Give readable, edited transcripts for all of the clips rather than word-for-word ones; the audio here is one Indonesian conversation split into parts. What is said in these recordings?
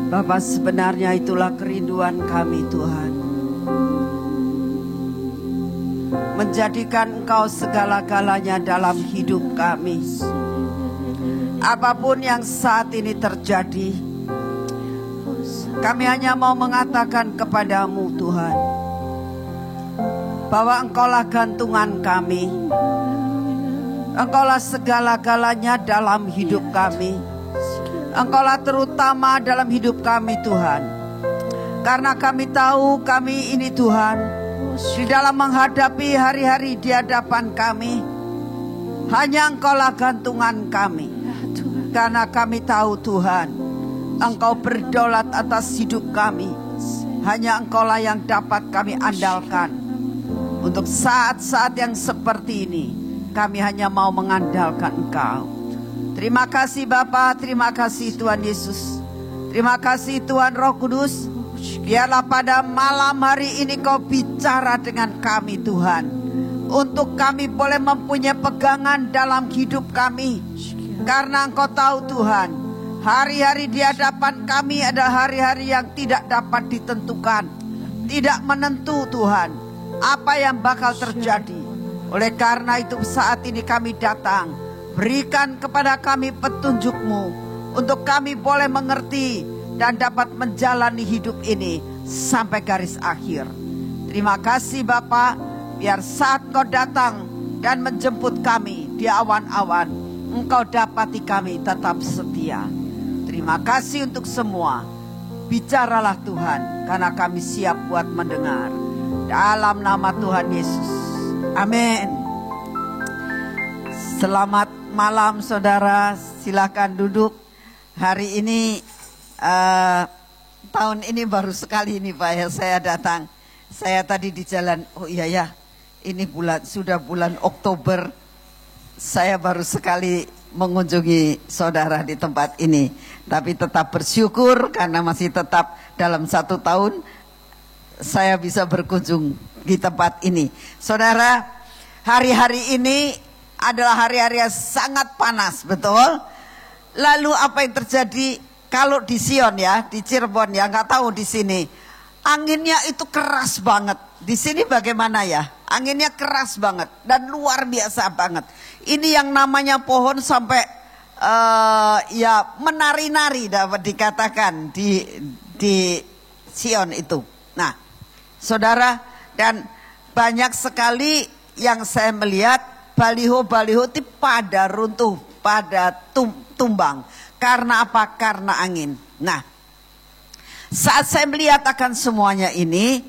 Bapa, sebenarnya itulah kerinduan kami Tuhan. Menjadikan Engkau segala-galanya dalam hidup kami. Apapun yang saat ini terjadi, kami hanya mau mengatakan kepadamu Tuhan, bahwa Engkaulah gantungan kami. Engkaulah segala-galanya dalam hidup kami. Engkaulah terutama dalam hidup kami Tuhan. Karena kami tahu kami ini Tuhan, di dalam menghadapi hari-hari di hadapan kami, hanya Engkaulah gantungan kami. Karena kami tahu Tuhan, Engkau berdaulat atas hidup kami. Hanya Engkaulah yang dapat kami andalkan. Untuk saat-saat yang seperti ini, kami hanya mau mengandalkan Engkau. Terima kasih Bapa, terima kasih Tuhan Yesus. Terima kasih Tuhan Roh Kudus. Biarlah pada malam hari ini Kau bicara dengan kami Tuhan. Untuk kami boleh mempunyai pegangan dalam hidup kami. Karena Engkau tahu Tuhan, hari-hari di hadapan kami adalah hari-hari yang tidak dapat ditentukan. Tidak menentu Tuhan, apa yang bakal terjadi. Oleh karena itu saat ini kami datang, berikan kepada kami petunjuk-Mu, untuk kami boleh mengerti dan dapat menjalani hidup ini sampai garis akhir. Terima kasih Bapa, biar saat Kau datang dan menjemput kami di awan-awan, Engkau dapati kami tetap setia. Terima kasih untuk semua. Bicaralah Tuhan, karena kami siap buat mendengar. Dalam nama Tuhan Yesus. Amin. Selamat malam saudara, silakan duduk. Hari ini, tahun ini baru sekali ini Pak ya saya datang. Saya tadi di jalan, oh iya ya, ini sudah bulan Oktober. Saya baru sekali mengunjungi saudara di tempat ini. Tapi tetap bersyukur karena masih tetap dalam 1 tahun saya bisa berkunjung di tempat ini. Saudara, hari-hari ini adalah hari-hari yang sangat panas, betul? Lalu apa yang terjadi kalau di Sion ya, di Cirebon ya, nggak tahu di sini. Anginnya itu keras banget. Di sini bagaimana ya? Anginnya keras banget dan luar biasa banget. Ini yang namanya pohon sampai ya menari-nari dapat dikatakan di Sion itu. Nah, saudara, dan banyak sekali yang saya melihat baliho-baliho itu pada runtuh, pada tumbang. Karena apa? Karena angin. Nah, saat saya melihat akan semuanya ini,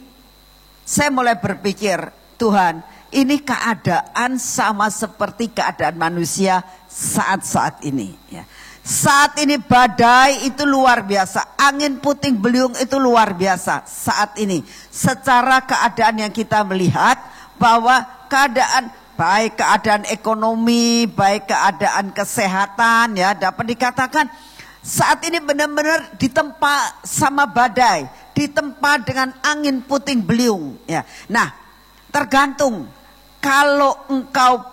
saya mulai berpikir, Tuhan, ini keadaan sama seperti keadaan manusia saat-saat ini. Ya. Saat ini badai itu luar biasa, angin puting beliung itu luar biasa saat ini. Secara keadaan yang kita melihat bahwa keadaan baik keadaan ekonomi, baik keadaan kesehatan ya dapat dikatakan saat ini benar-benar ditempa sama badai, ditempa dengan angin puting beliung. Ya. Nah, tergantung kalau engkau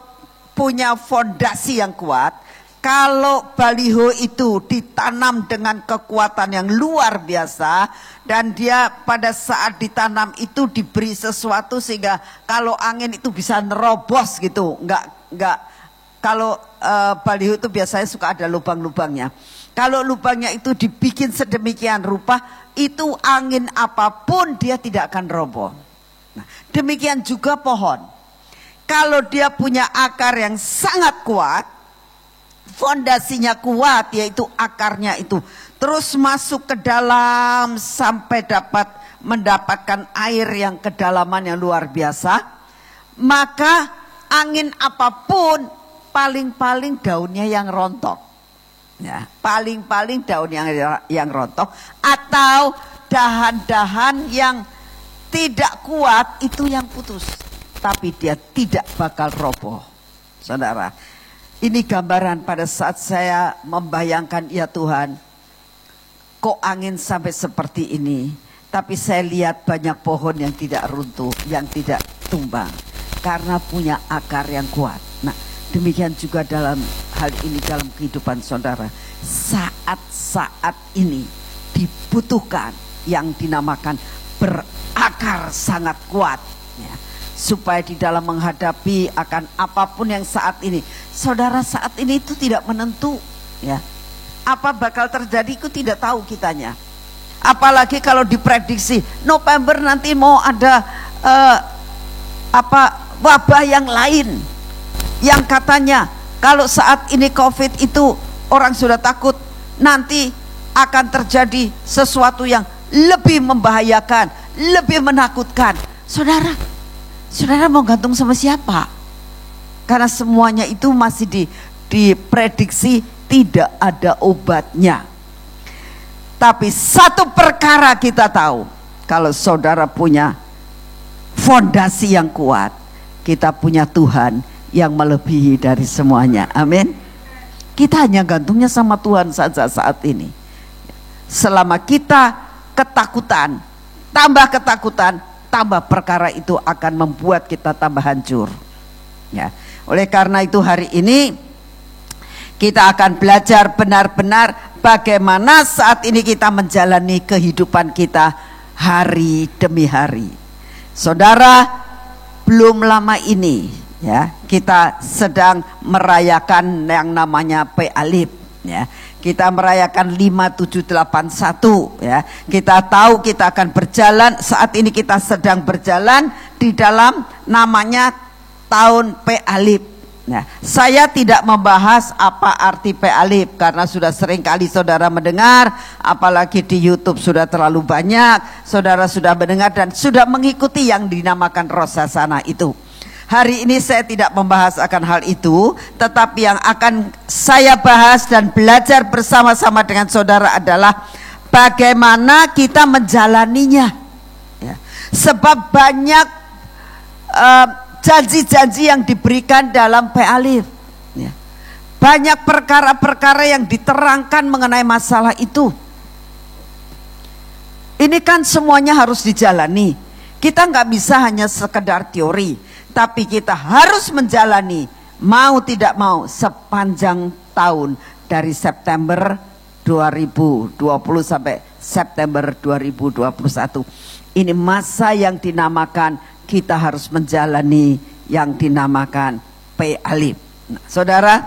punya fondasi yang kuat, kalau baliho itu ditanam dengan kekuatan yang luar biasa dan dia pada saat ditanam itu diberi sesuatu sehingga kalau angin itu bisa nerobos gitu, enggak kalau baliho itu biasanya suka ada lubang-lubangnya. Kalau lubangnya itu dibikin sedemikian rupa, itu angin apapun dia tidak akan roboh. Nah, demikian juga pohon. Kalau dia punya akar yang sangat kuat, fondasinya kuat yaitu akarnya itu terus masuk ke dalam sampai dapat mendapatkan air yang kedalaman yang luar biasa, maka angin apapun paling-paling daunnya yang rontok. Ya, paling-paling daun yang rontok atau dahan-dahan yang tidak kuat itu yang putus, tapi dia tidak bakal roboh. Saudara, ini gambaran pada saat saya membayangkan, ya Tuhan, kok angin sampai seperti ini, tapi saya lihat banyak pohon yang tidak runtuh, yang tidak tumbang karena punya akar yang kuat. Nah, demikian juga dalam hal ini dalam kehidupan saudara. Saat-saat ini dibutuhkan yang dinamakan berakar sangat kuat, ya, supaya di dalam menghadapi akan apapun yang saat ini, saudara, saat ini itu tidak menentu, ya. Apa bakal terjadi itu tidak tahu kitanya. Apalagi kalau diprediksi November nanti mau ada wabah yang lain, yang katanya kalau saat ini COVID itu orang sudah takut, nanti akan terjadi sesuatu yang lebih membahayakan, lebih menakutkan. Saudara mau gantung sama siapa? Karena semuanya itu masih diprediksi tidak ada obatnya. Tapi satu perkara kita tahu, kalau saudara punya fondasi yang kuat, kita punya Tuhan yang melebihi dari semuanya. Amin. Kita hanya gantungnya sama Tuhan saja saat ini. Selama kita ketakutan, tambah perkara itu akan membuat kita tambah hancur, ya. Oleh karena itu hari ini kita akan belajar benar-benar bagaimana saat ini kita menjalani kehidupan kita hari demi hari. Saudara, belum lama ini, ya, kita sedang merayakan yang namanya P-Alif, ya. Kita merayakan 5781, ya. Kita tahu kita akan berjalan, saat ini kita sedang berjalan di dalam namanya tahun P-Alif. Nah, saya tidak membahas apa arti P-Alif karena sudah sering kali saudara mendengar, apalagi di YouTube sudah terlalu banyak, saudara sudah mendengar dan sudah mengikuti yang dinamakan Rosasana itu. Hari ini saya tidak membahas akan hal itu, tetapi yang akan saya bahas dan belajar bersama-sama dengan saudara adalah bagaimana kita menjalaninya, ya. Sebab banyak janji-janji yang diberikan dalam P-Alif, ya. Banyak perkara-perkara yang diterangkan mengenai masalah itu. Ini kan semuanya harus dijalani. Kita nggak bisa hanya sekedar teori, tapi kita harus menjalani, mau tidak mau, sepanjang tahun dari September 2020 sampai September 2021. Ini masa yang dinamakan kita harus menjalani yang dinamakan P-Alif. Nah, saudara,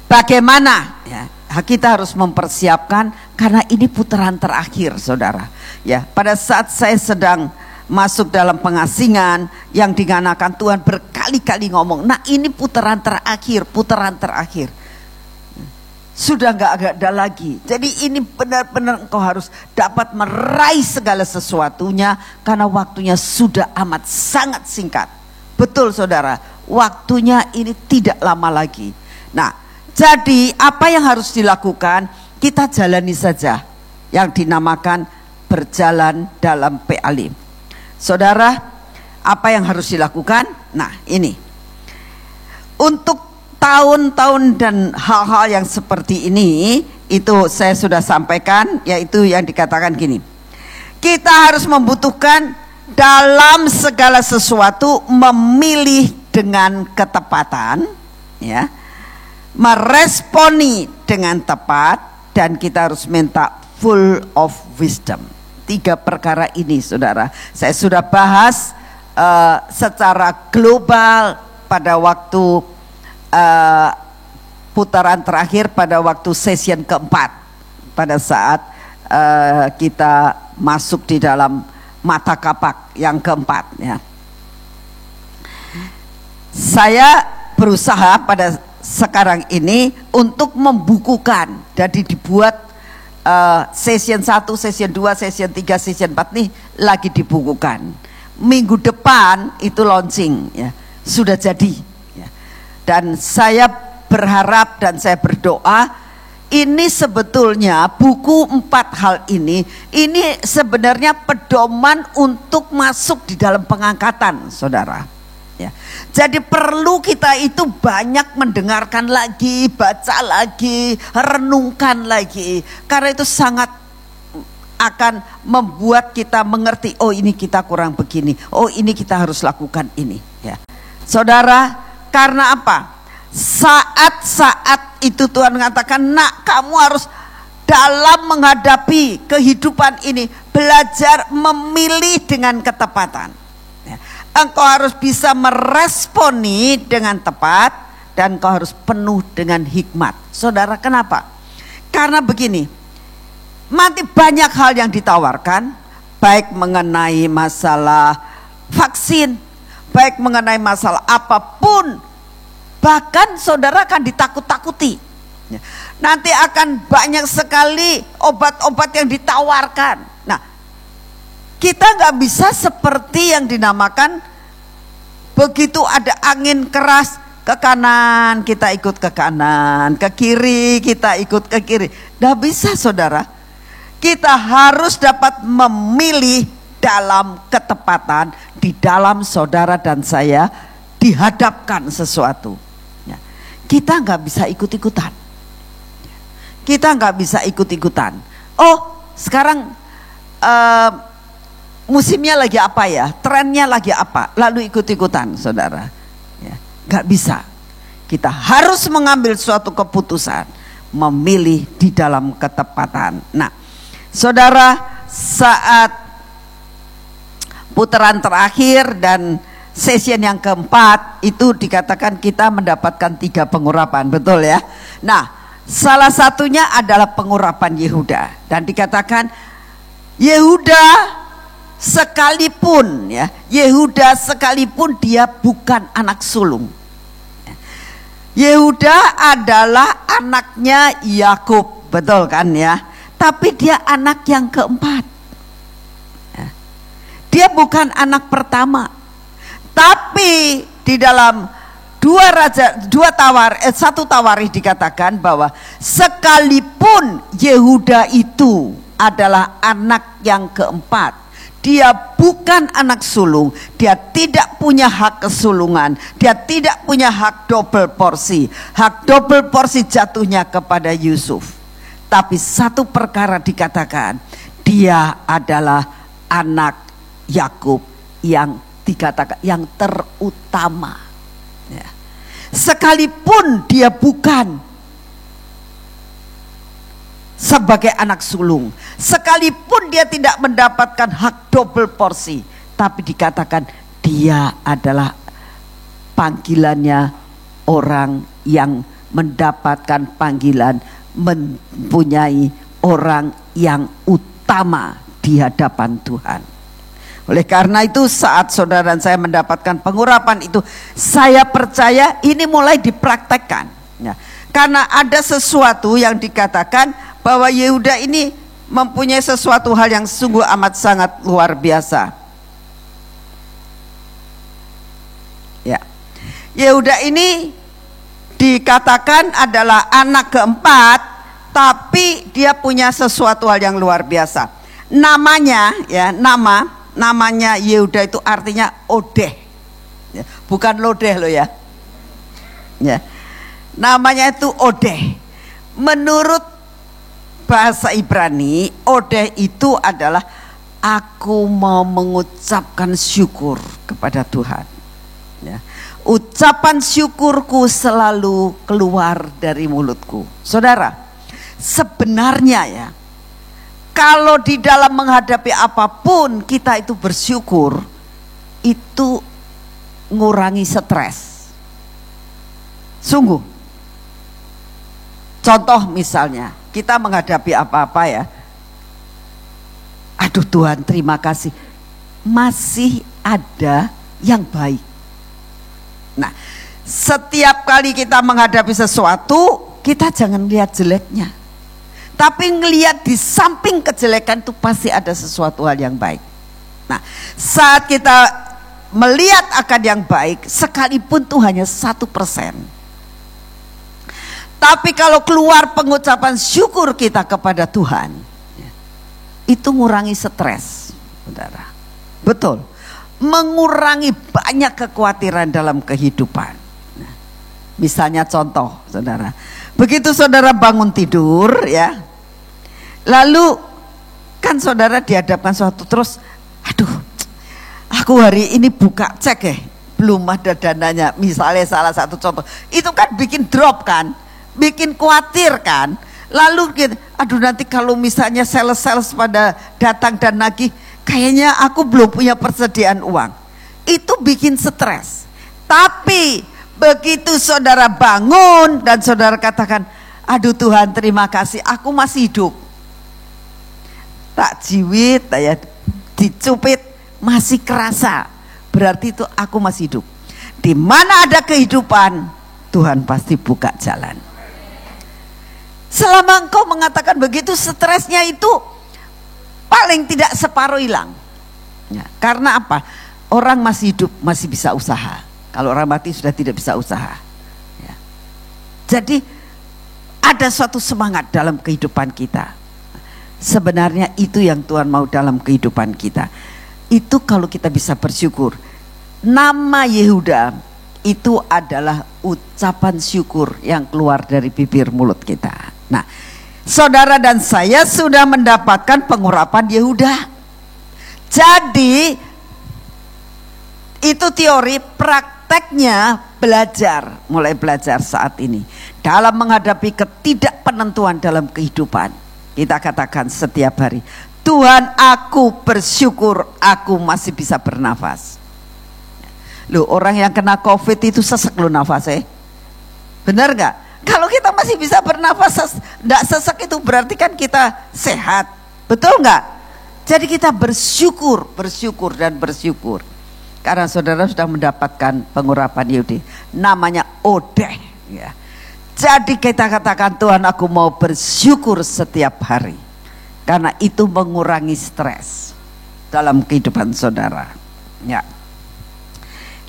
bagaimana, ya, kita harus mempersiapkan karena ini putaran terakhir, saudara. Ya, pada saat saya sedang masuk dalam pengasingan yang digunakan Tuhan berkali-kali ngomong, nah ini putaran terakhir. Sudah nggak ada lagi. Jadi ini benar-benar engkau harus dapat meraih segala sesuatunya karena waktunya sudah amat sangat singkat. Betul saudara, waktunya ini tidak lama lagi. Nah, jadi apa yang harus dilakukan? Kita jalani saja yang dinamakan berjalan dalam P-Alif. Saudara, apa yang harus dilakukan? Nah, ini untuk tahun-tahun dan hal-hal yang seperti ini, itu saya sudah sampaikan, yaitu yang dikatakan gini, kita harus membutuhkan dalam segala sesuatu memilih dengan ketepatan, ya, meresponi dengan tepat, dan kita harus minta full of wisdom. 3 perkara ini, saudara, saya sudah bahas secara global pada waktu putaran terakhir, pada waktu session keempat, pada saat kita masuk di dalam mata kapak yang keempat, ya. Saya berusaha pada sekarang ini untuk membukukan, jadi dibuat session 1, session 2, session 3, session 4 nih lagi dibukukan. Minggu depan itu launching, ya, sudah jadi. Dan saya berharap dan saya berdoa, ini sebetulnya buku 4 hal ini sebenarnya pedoman untuk masuk di dalam pengangkatan, saudara. Ya. Jadi perlu kita itu banyak mendengarkan lagi, baca lagi, renungkan lagi, karena itu sangat akan membuat kita mengerti, oh ini kita kurang begini, oh ini kita harus lakukan ini, ya. Saudara, karena apa? Saat-saat itu Tuhan mengatakan, nak kamu harus dalam menghadapi kehidupan ini belajar memilih dengan ketepatan. Engkau harus bisa meresponi dengan tepat dan engkau harus penuh dengan hikmat. Saudara, kenapa? Karena begini, nanti banyak hal yang ditawarkan, baik mengenai masalah vaksin, baik mengenai masalah apapun, bahkan saudara akan ditakut-takuti. Nanti akan banyak sekali obat-obat yang ditawarkan. Nah, kita nggak bisa seperti yang dinamakan begitu ada angin keras ke kanan kita ikut ke kanan, ke kiri kita ikut ke kiri. Nggak bisa, saudara. Kita harus dapat memilih dalam ketepatan di dalam saudara dan saya dihadapkan sesuatu. Kita nggak bisa ikut-ikutan. Kita nggak bisa ikut-ikutan. Oh, sekarang musimnya lagi apa ya? Trennya lagi apa? Lalu ikut-ikutan, saudara. Ya, nggak bisa. Kita harus mengambil suatu keputusan, memilih di dalam ketepatan. Nah, saudara, saat putaran terakhir dan session yang keempat itu dikatakan kita mendapatkan 3 pengurapan, betul ya? Nah, salah satunya adalah pengurapan Yehuda, dan dikatakan Yehuda sekalipun ya, Yehuda sekalipun dia bukan anak sulung. Yehuda adalah anaknya Yakub, betul kan ya? Tapi dia anak yang keempat. Dia bukan anak pertama. Tapi di dalam 1 Tawarikh dikatakan bahwa sekalipun Yehuda itu adalah anak yang keempat, dia bukan anak sulung, dia tidak punya hak kesulungan, dia tidak punya hak double porsi. Hak double porsi jatuhnya kepada Yusuf. Tapi satu perkara dikatakan, dia adalah anak Yakub yang dikatakan yang terutama. Ya. Sekalipun dia bukan sebagai anak sulung, sekalipun dia tidak mendapatkan hak double porsi, tapi dikatakan dia adalah panggilannya orang yang mendapatkan panggilan, mempunyai orang yang utama di hadapan Tuhan. Oleh karena itu saat saudara dan saya mendapatkan pengurapan itu, saya percaya ini mulai dipraktekkan ya. Karena ada sesuatu yang dikatakan bahwa Yehuda ini mempunyai sesuatu hal yang sungguh amat sangat luar biasa ya. Yehuda ini dikatakan adalah anak keempat, tapi dia punya sesuatu hal yang luar biasa. Namanya ya, namanya Yehuda itu artinya odeh ya, bukan lodeh loh ya. Ya, namanya itu odeh. Menurut bahasa Ibrani, odeh itu adalah aku mau mengucapkan syukur kepada Tuhan ya. Ucapan syukurku selalu keluar dari mulutku. Saudara, sebenarnya ya, kalau di dalam menghadapi apapun kita itu bersyukur, itu ngurangi stres. Sungguh. Contoh misalnya, kita menghadapi apa-apa ya, aduh Tuhan terima kasih, masih ada yang baik. Nah, setiap kali kita menghadapi sesuatu, kita jangan lihat jeleknya, tapi ngelihat di samping kejelekan itu pasti ada sesuatu hal yang baik. Nah, saat kita melihat akan yang baik, sekalipun itu hanya 1%, tapi kalau keluar pengucapan syukur kita kepada Tuhan, itu mengurangi stres, saudara. Betul, mengurangi banyak kekhawatiran dalam kehidupan. Nah, misalnya contoh, saudara, begitu saudara bangun tidur ya, lalu kan saudara dihadapkan suatu, terus aduh aku hari ini buka cek belum ada dananya, misalnya salah satu contoh, itu kan bikin drop kan, bikin khawatir kan. Lalu gitu, aduh nanti kalau misalnya sales-sales pada datang dan nagih, kayaknya aku belum punya persediaan uang. Itu bikin stres. Tapi begitu saudara bangun dan saudara katakan, aduh Tuhan terima kasih, aku masih hidup. Tak jiwit, ya, dicupit, masih kerasa. Berarti itu aku masih hidup. Di mana ada kehidupan, Tuhan pasti buka jalan. Selama engkau mengatakan begitu, stresnya itu paling tidak separuh hilang. Ya, karena apa? Orang masih hidup, masih bisa usaha. Kalau orang mati sudah tidak bisa usaha. Ya. Jadi ada suatu semangat dalam kehidupan kita. Sebenarnya itu yang Tuhan mau dalam kehidupan kita. Itu kalau kita bisa bersyukur. Nama Yehuda itu adalah ucapan syukur yang keluar dari bibir mulut kita. Nah, saudara dan saya sudah mendapatkan pengurapan Yehuda. Jadi itu teori, prakteknya belajar, mulai belajar saat ini dalam menghadapi ketidakpenentuan dalam kehidupan. Kita katakan setiap hari, Tuhan aku bersyukur aku masih bisa bernafas. Loh, orang yang kena COVID itu sesek loh nafasnya. Benar gak? Kalau kita masih bisa bernafas tidak sesek, itu berarti kan kita sehat. Betul gak? Jadi kita bersyukur dan bersyukur. Karena saudara sudah mendapatkan pengurapan Yehuda, namanya Odeh, ya. Jadi kita katakan, Tuhan aku mau bersyukur setiap hari, karena itu mengurangi stres dalam kehidupan saudara. Ya.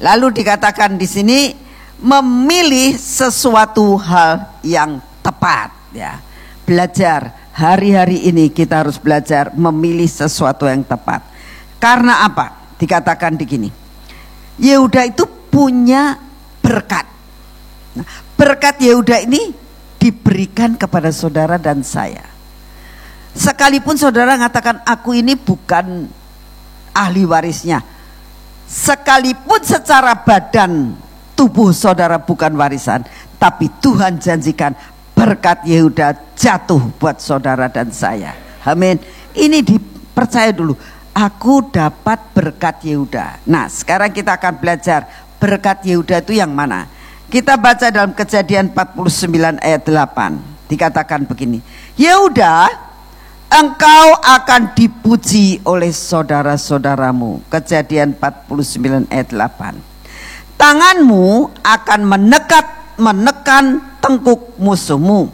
Lalu dikatakan di sini memilih sesuatu hal yang tepat. Ya. Belajar hari-hari ini kita harus belajar memilih sesuatu yang tepat. Karena apa? Dikatakan begini. Yehuda itu punya berkat. Nah, berkat Yehuda ini diberikan kepada saudara dan saya. Sekalipun saudara mengatakan aku ini bukan ahli warisnya, sekalipun secara badan tubuh saudara bukan warisan, tapi Tuhan janjikan berkat Yehuda jatuh buat saudara dan saya. Amin. Ini dipercaya dulu. Aku dapat berkat Yehuda. Nah, sekarang kita akan belajar berkat Yehuda itu yang mana. Kita baca dalam Kejadian 49 ayat 8. Dikatakan begini, Yehuda, engkau akan dipuji oleh saudara-saudaramu. Kejadian 49 ayat 8. Tanganmu akan menekan tengkuk musuhmu.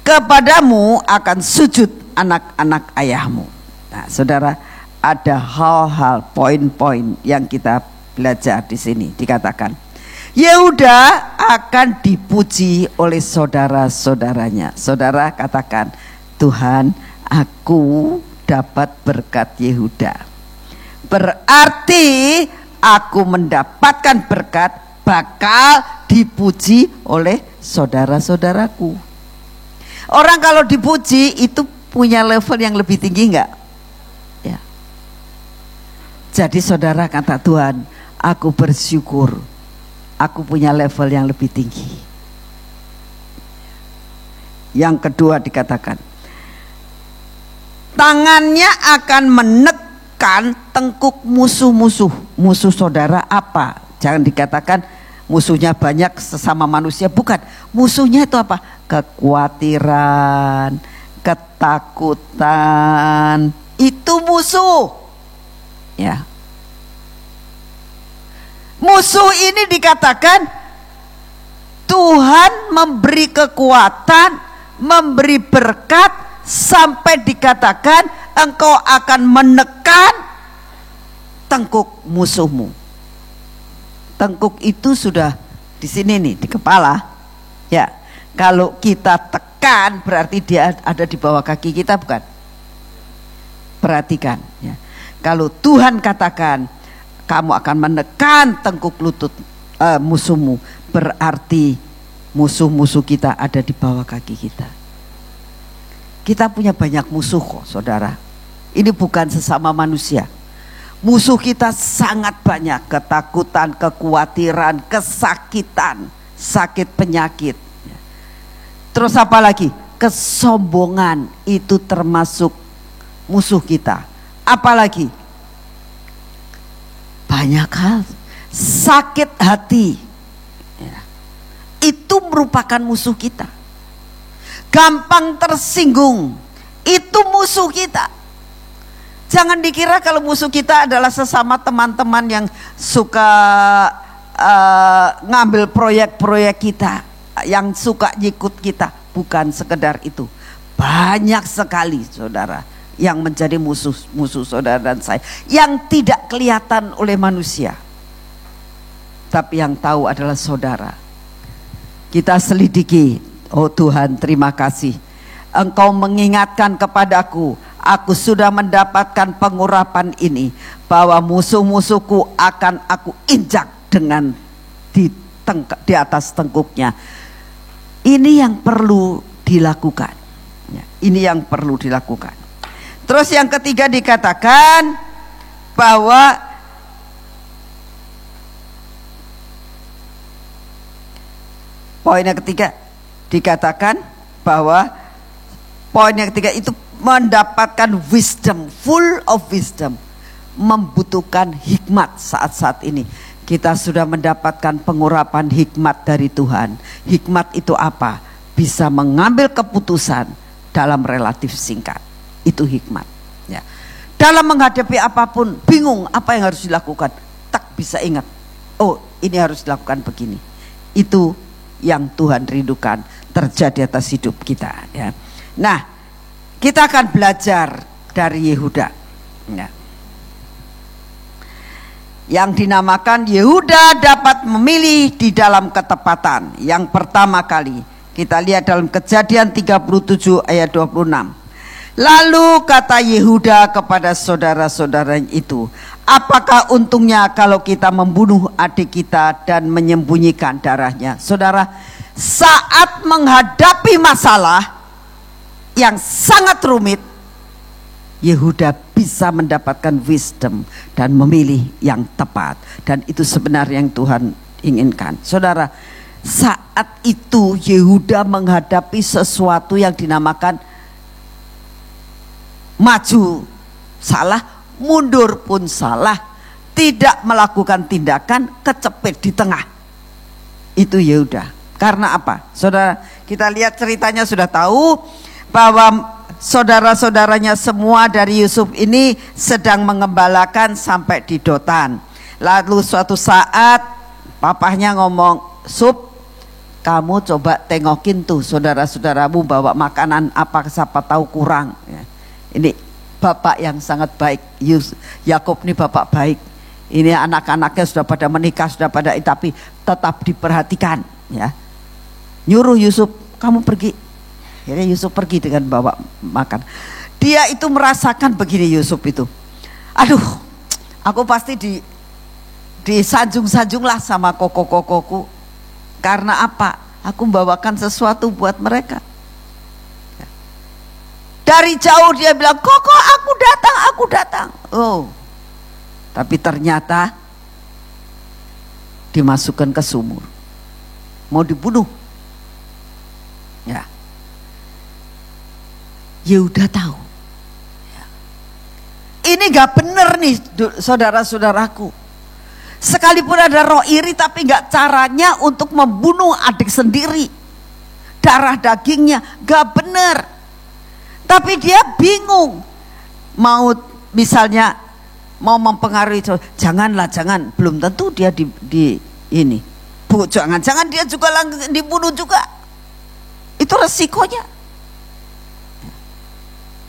Kepadamu akan sujud anak-anak ayahmu. Nah, saudara, ada hal-hal, poin-poin yang kita belajar di sini. Dikatakan Yehuda akan dipuji oleh saudara-saudaranya. Saudara katakan, Tuhan aku dapat berkat Yehuda. Berarti aku mendapatkan berkat bakal dipuji oleh saudara-saudaraku. Orang kalau dipuji itu punya level yang lebih tinggi enggak? Ya. Jadi saudara kata Tuhan, aku bersyukur aku punya level yang lebih tinggi. Yang kedua dikatakan, tangannya akan menekan tengkuk musuh-musuh. Musuh saudara apa? Jangan dikatakan musuhnya banyak sesama manusia, bukan. Musuhnya itu apa? Kekhawatiran, ketakutan, itu musuh. Ya. Musuh ini dikatakan Tuhan memberi kekuatan, memberi berkat, sampai dikatakan engkau akan menekan tengkuk musuhmu. Tengkuk itu sudah di sini nih, di kepala. Ya, kalau kita tekan berarti dia ada di bawah kaki kita, bukan? Perhatikan. Ya. Kalau Tuhan katakan kamu akan menekan tengkuk lutut musuhmu, berarti musuh-musuh kita ada di bawah kaki kita. Kita punya banyak musuh kok, saudara. Ini bukan sesama manusia. Musuh kita sangat banyak, ketakutan, kekhawatiran, kesakitan, sakit penyakit. Terus apa lagi? kesombongan itu termasuk musuh kita. Apalagi banyak hal, sakit hati ya, itu merupakan musuh kita. Gampang tersinggung itu musuh kita. Jangan dikira kalau musuh kita adalah sesama teman-teman yang suka ngambil proyek-proyek kita, yang suka nyikut kita. Bukan sekedar itu. Banyak sekali saudara yang menjadi musuh saudara dan saya, yang tidak kelihatan oleh manusia, tapi yang tahu adalah saudara. Kita selidiki. Oh Tuhan, terima kasih, Engkau mengingatkan kepadaku, aku sudah mendapatkan pengurapan ini, bahwa musuh-musuhku akan aku injak dengan di atas tengkuknya. Ini yang perlu dilakukan ya, ini yang perlu dilakukan. Terus yang ketiga dikatakan bahwa poin yang ketiga dikatakan bahwa poin yang ketiga itu mendapatkan wisdom, full of wisdom, membutuhkan hikmat saat-saat ini. Kita sudah mendapatkan pengurapan hikmat dari Tuhan. Hikmat itu apa? Bisa mengambil keputusan dalam relatif singkat. Itu hikmat ya. Dalam menghadapi apapun, bingung apa yang harus dilakukan, tak bisa ingat, oh ini harus dilakukan begini. Itu yang Tuhan rindukan terjadi atas hidup kita ya. Nah, kita akan belajar dari Yehuda ya, yang dinamakan Yehuda dapat memilih di dalam ketepatan. Yang pertama kali kita lihat dalam Kejadian 37 ayat 26. Lalu kata Yehuda kepada saudara-saudara itu, apakah untungnya kalau kita membunuh adik kita dan menyembunyikan darahnya? Saudara, saat menghadapi masalah yang sangat rumit, Yehuda bisa mendapatkan wisdom dan memilih yang tepat. Dan itu sebenarnya yang Tuhan inginkan. Saudara, saat itu Yehuda menghadapi sesuatu yang dinamakan maju salah, mundur pun salah, tidak melakukan tindakan, kecepit di tengah. Itu Yehuda. Karena apa? Saudara, kita lihat ceritanya sudah tahu bahwa saudara-saudaranya semua dari Yusuf ini sedang mengembalakan sampai di Dotan. Lalu suatu saat papahnya ngomong, Sup, kamu coba tengokin tuh saudara-saudaramu bawa makanan apa, siapa tahu kurang ya. Ini bapak yang sangat baik, Yakub ini bapak baik. Ini anak-anaknya sudah pada menikah, sudah pada, tapi tetap diperhatikan ya. Nyuruh Yusuf, kamu pergi. Akhirnya Yusuf pergi dengan bawa makan. Dia itu merasakan begini, Yusuf itu, aduh, aku pasti disanjung-sanjung lah sama koko-kokoku. Karena apa? Aku membawakan sesuatu buat mereka. Dari jauh dia bilang, Koko aku datang, aku datang. Oh, tapi ternyata dimasukkan ke sumur, mau dibunuh. Ya, Yehuda tahu. Ya. Ini gak bener nih saudara-saudaraku. Sekalipun ada roh iri, tapi gak caranya untuk membunuh adik sendiri. Darah dagingnya gak bener. Tapi dia bingung, mau misalnya mau mempengaruhi, janganlah, jangan, belum tentu dia di ini, Bu, jangan dia juga dibunuh juga, itu resikonya.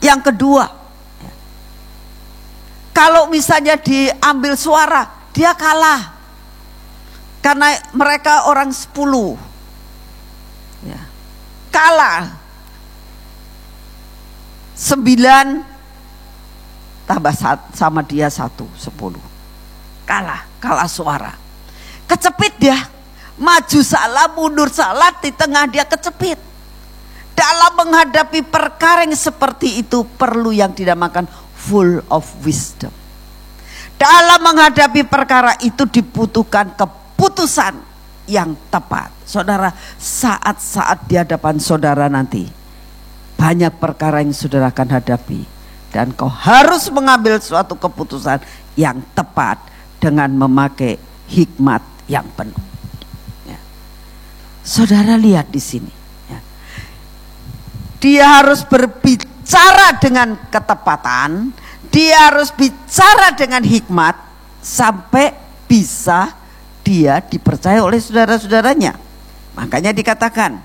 Yang kedua, kalau misalnya diambil suara, dia kalah, karena mereka orang 10, ya, kalah. 9 tambah sama dia 1, 10. Kalah suara. Kecepit dia. Maju salah, mundur salah, di tengah dia kecepit. Dalam menghadapi perkara yang seperti itu perlu yang dinamakan full of wisdom. Dalam menghadapi perkara itu dibutuhkan keputusan yang tepat. Saudara, saat-saat di hadapan saudara nanti, banyak perkara yang saudara akan hadapi, dan kau harus mengambil suatu keputusan yang tepat dengan memakai hikmat yang penuh. Ya. Saudara lihat di sini, ya. Dia harus berbicara dengan ketepatan, dia harus bicara dengan hikmat sampai bisa dia dipercaya oleh saudara-saudaranya. Makanya dikatakan,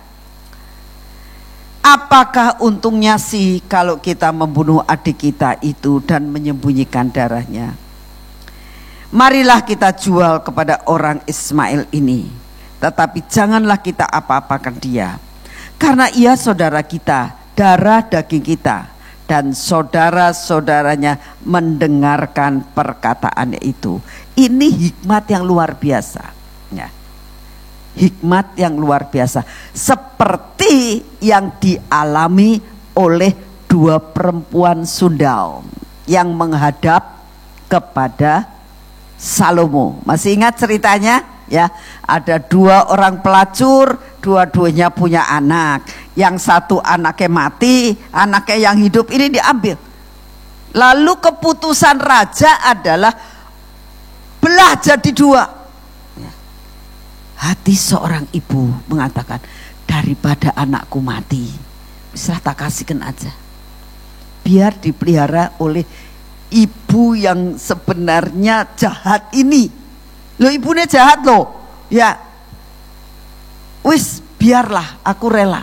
apakah untungnya sih kalau kita membunuh adik kita itu dan menyembunyikan darahnya? Marilah kita jual kepada orang Ismail ini, tetapi janganlah kita apa-apakan dia, karena ia saudara kita, darah daging kita. Dan saudara-saudaranya mendengarkan perkataannya itu. Ini hikmat yang luar biasa, ya. Hikmat yang luar biasa, seperti yang dialami oleh dua perempuan Sundal yang menghadap kepada Salomo. Masih ingat ceritanya? Ya, ada dua orang pelacur, dua-duanya punya anak. Yang satu anaknya mati, anaknya yang hidup ini diambil. Lalu keputusan raja adalah belah jadi dua. Hati seorang ibu mengatakan, daripada anakku mati, bisa tak kasihkan aja, biar dipelihara oleh ibu yang sebenarnya jahat ini. Loh, ibunya jahat loh, ya. Wis, biarlah, aku rela,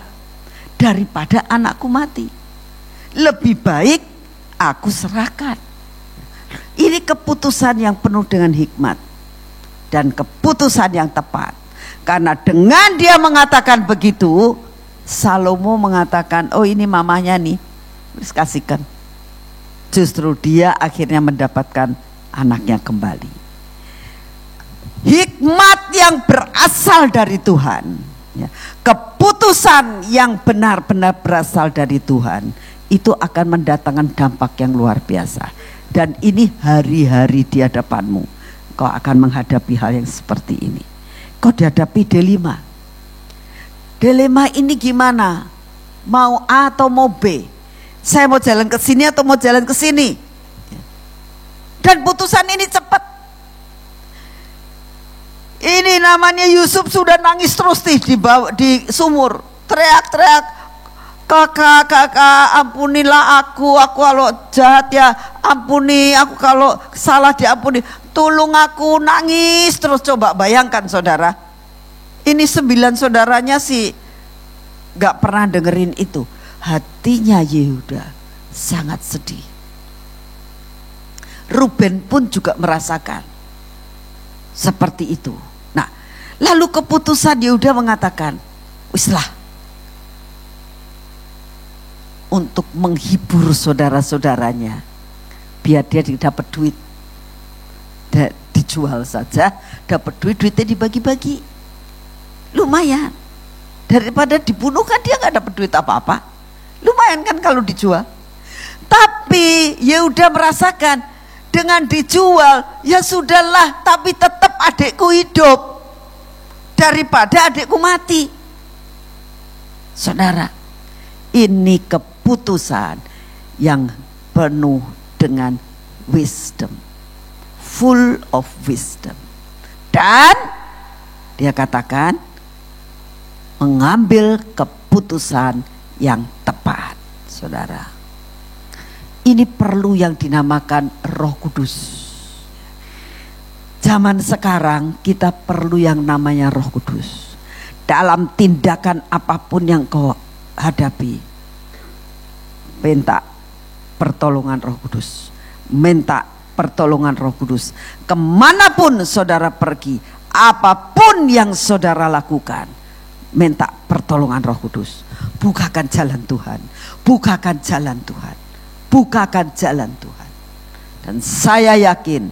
daripada anakku mati. Lebih baik aku serahkan. Ini keputusan yang penuh dengan hikmat dan keputusan yang tepat. Karena dengan dia mengatakan begitu, Salomo mengatakan, oh ini mamanya nih, terus kasihkan. Justru dia akhirnya mendapatkan anaknya kembali. Hikmat yang berasal dari Tuhan, ya, keputusan yang benar-benar berasal dari Tuhan, itu akan mendatangkan dampak yang luar biasa. Dan ini hari-hari di hadapanmu, kau akan menghadapi hal yang seperti ini. Kau dihadapi dilema. Dilema ini gimana? Mau A atau mau B? Saya mau jalan ke sini atau mau jalan ke sini? Dan putusan ini cepat. Ini namanya Yusuf sudah nangis terus di sumur, teriak-teriak, kakak ampunilah aku kalau jahat ya ampuni, aku kalau salah diampuni, tolong aku, nangis terus. Coba bayangkan saudara, ini 9 saudaranya sih gak pernah dengerin itu. Hatinya Yehuda sangat sedih. Ruben pun juga merasakan seperti itu. Nah, lalu keputusan Yehuda mengatakan, wislah, untuk menghibur saudara-saudaranya, biar dia dapat duit, dijual saja, dapat duitnya dibagi-bagi, lumayan. Daripada dibunuh kan dia nggak dapat duit apa-apa, lumayan kan kalau dijual. Tapi Yehuda merasakan, dengan dijual ya sudahlah, tapi tetap adikku hidup daripada adikku mati. Saudara, ini keputusan yang penuh dengan wisdom, full of wisdom. Dan dia katakan mengambil keputusan yang tepat. Saudara, ini perlu yang dinamakan Roh Kudus. Zaman sekarang kita perlu yang namanya Roh Kudus. Dalam tindakan apapun yang kau hadapi, minta pertolongan Roh Kudus. Minta pertolongan Roh Kudus. Kemanapun saudara pergi, apapun yang saudara lakukan, minta pertolongan Roh Kudus. Bukakan jalan Tuhan. Bukakan jalan Tuhan. Bukakan jalan Tuhan. Dan saya yakin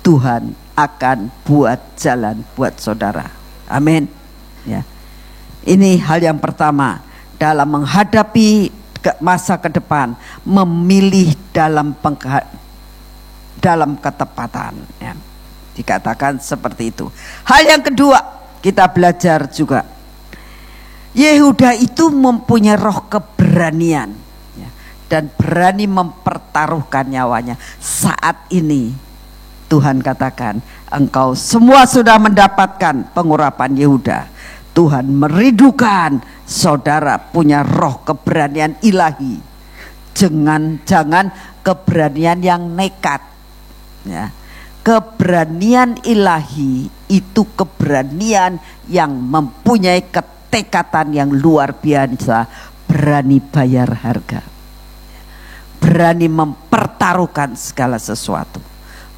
Tuhan akan buat jalan buat saudara. Amin. Ya. Ini hal yang pertama dalam menghadapi masa ke depan, memilih dalam ketepatan. Ya. Dikatakan seperti itu. Hal yang kedua, kita belajar juga, Yehuda itu mempunyai roh keberanian, ya, dan berani mempertaruhkan nyawanya. Saat ini Tuhan katakan, engkau semua sudah mendapatkan pengurapan Yehuda. Tuhan merindukan saudara punya roh keberanian ilahi. Jangan keberanian yang nekat, ya. Keberanian ilahi itu keberanian yang mempunyai ketekatan yang luar biasa, berani bayar harga, berani mempertaruhkan segala sesuatu.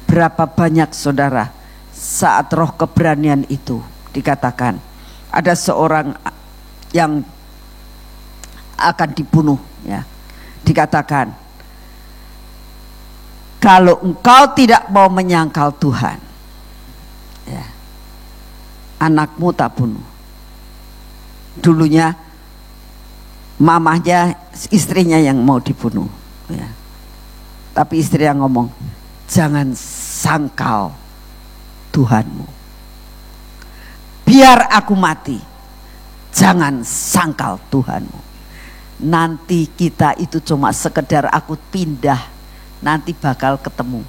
Berapa banyak saudara saat roh keberanian itu dikatakan ada seorang yang akan dibunuh, ya, dikatakan, kalau engkau tidak mau menyangkal Tuhan, ya, anakmu tak bunuh. Dulunya mamahnya, istrinya yang mau dibunuh, ya. Tapi istri yang ngomong, jangan sangkal Tuhanmu. Biar aku mati, jangan sangkal Tuhanmu. Nanti kita itu cuma sekedar aku pindah, nanti bakal ketemu.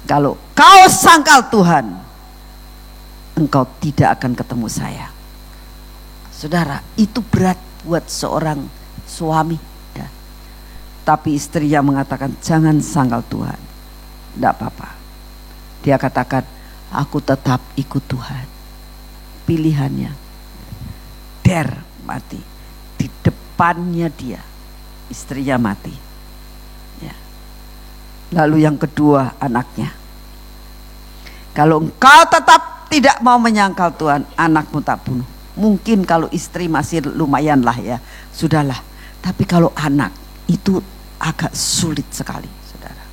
Kalau kau sangkal Tuhan, engkau tidak akan ketemu saya. Saudara, itu berat buat seorang suami, ya. Tapi istrinya mengatakan jangan sangkal Tuhan. Tidak apa-apa. Dia katakan, aku tetap ikut Tuhan. Pilihannya mati di depannya dia, istrinya mati, ya. Lalu yang kedua, anaknya, kalau engkau tetap tidak mau menyangkal Tuhan, anakmu tak bunuh. Mungkin kalau istri masih lumayan lah, ya, sudahlah. Tapi kalau anak itu agak sulit sekali, saudara.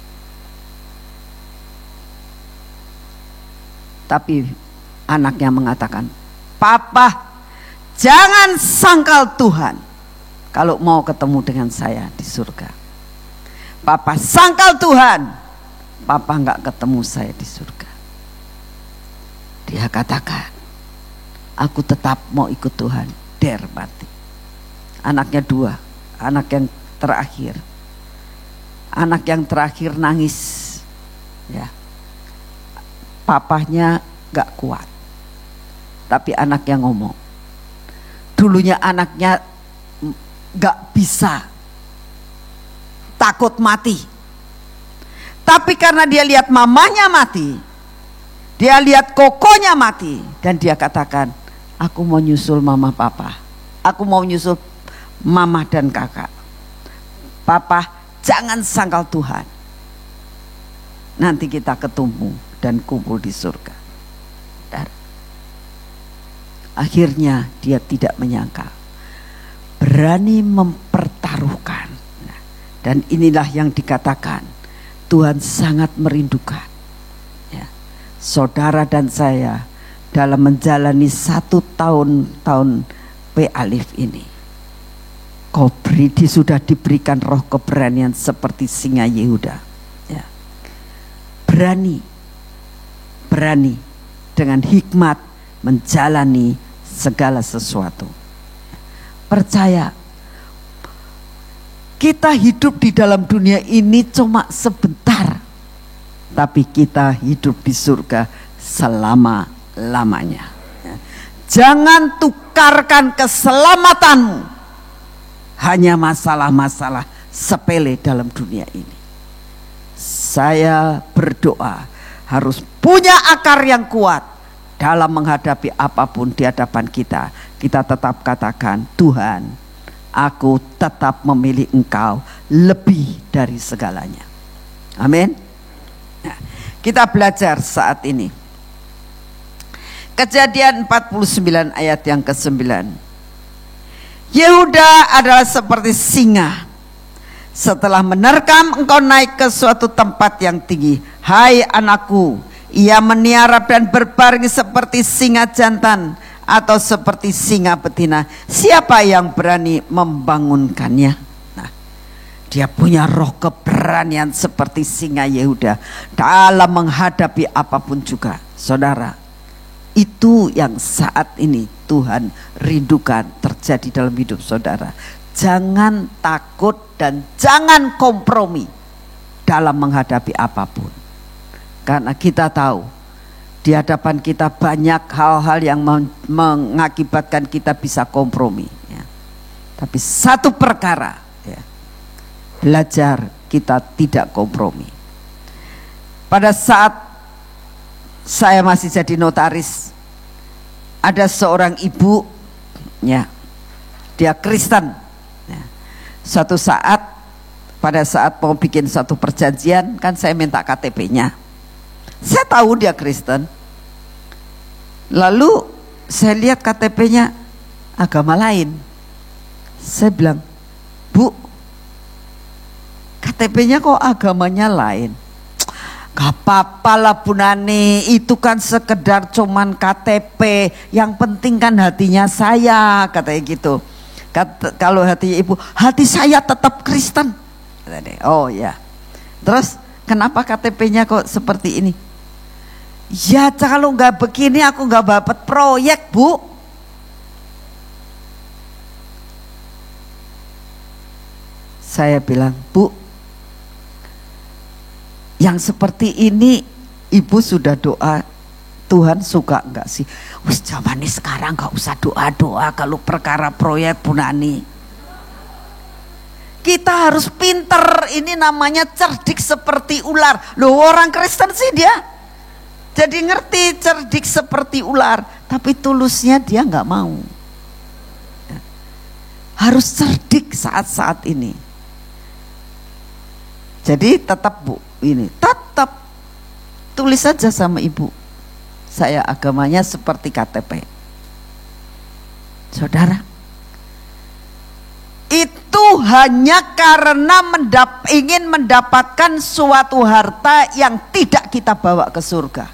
Tapi anaknya mengatakan, Papa, jangan sangkal Tuhan kalau mau ketemu dengan saya di surga. Papa sangkal Tuhan, Papa nggak ketemu saya di surga. Dia katakan, aku tetap mau ikut Tuhan, mati. Anaknya dua, anak yang terakhir. Anak yang terakhir nangis, ya. Papahnya nggak kuat. Tapi anak yang ngomong, dulunya anaknya gak bisa, takut mati. Tapi karena dia lihat mamanya mati, dia lihat kokonya mati, dan dia katakan, aku mau nyusul mama papa, aku mau nyusul mama dan kakak. Papa, jangan sangkal Tuhan, nanti kita ketemu dan kumpul di surga. Akhirnya dia tidak menyangka, berani mempertaruhkan. Dan inilah yang dikatakan Tuhan sangat merindukan, ya, saudara dan saya dalam menjalani 1 tahun P-Alif ini. Sudah diberikan roh keberanian seperti singa Yehuda, ya. Berani dengan hikmat menjalani segala sesuatu. Percaya, kita hidup di dalam dunia ini cuma sebentar, tapi kita hidup di surga selama-lamanya. Jangan tukarkan keselamatanmu hanya masalah-masalah sepele dalam dunia ini. Saya berdoa harus punya akar yang kuat dalam menghadapi apapun di hadapan kita. Kita tetap katakan, Tuhan, aku tetap memilih Engkau lebih dari segalanya. Amin. Nah, kita belajar saat ini Kejadian 49 ayat yang ke-9. Yehuda adalah seperti singa. Setelah menerkam, engkau naik ke suatu tempat yang tinggi. Hai anakku, ia meniarap dan berbaring seperti singa jantan atau seperti singa betina. Siapa yang berani membangunkannya? Nah, dia punya roh keberanian seperti singa Yehuda dalam menghadapi apapun juga. Saudara, itu yang saat ini Tuhan rindukan terjadi terjadi dalam hidup saudara. Jangan takut dan jangan kompromi dalam menghadapi apapun. Karena kita tahu di hadapan kita banyak hal-hal yang mengakibatkan kita bisa kompromi. Ya. Tapi satu perkara, ya, belajar kita tidak kompromi. Pada saat saya masih jadi notaris, ada seorang ibu, ya, dia Kristen. Ya. Suatu saat, pada saat mau bikin satu perjanjian, kan saya minta KTP-nya. Saya tahu dia Kristen. Lalu saya lihat KTP-nya agama lain. Saya bilang, Bu, KTP-nya kok agamanya lain? Gak apa-apa lah Bu Nani, itu kan sekedar cuman KTP, yang penting kan hatinya saya, katanya gitu. Kalau hatinya ibu, hati saya tetap Kristen. Oh ya. Terus kenapa KTP-nya kok seperti ini? Ya kalau nggak begini aku nggak dapat proyek Bu. Saya bilang, Bu, yang seperti ini ibu sudah doa, Tuhan suka enggak sih? Wis zaman ini sekarang enggak usah doa-doa kalau perkara proyek Bu Nani. Kita harus pinter, ini namanya cerdik seperti ular. Loh, orang Kristen sih dia jadi ngerti cerdik seperti ular, tapi tulusnya dia enggak mau. Harus cerdik saat-saat ini. Jadi tetap Bu, ini tetap tulis saja sama ibu, saya agamanya seperti KTP. Saudara, itu hanya karena ingin mendapatkan suatu harta yang tidak kita bawa ke surga.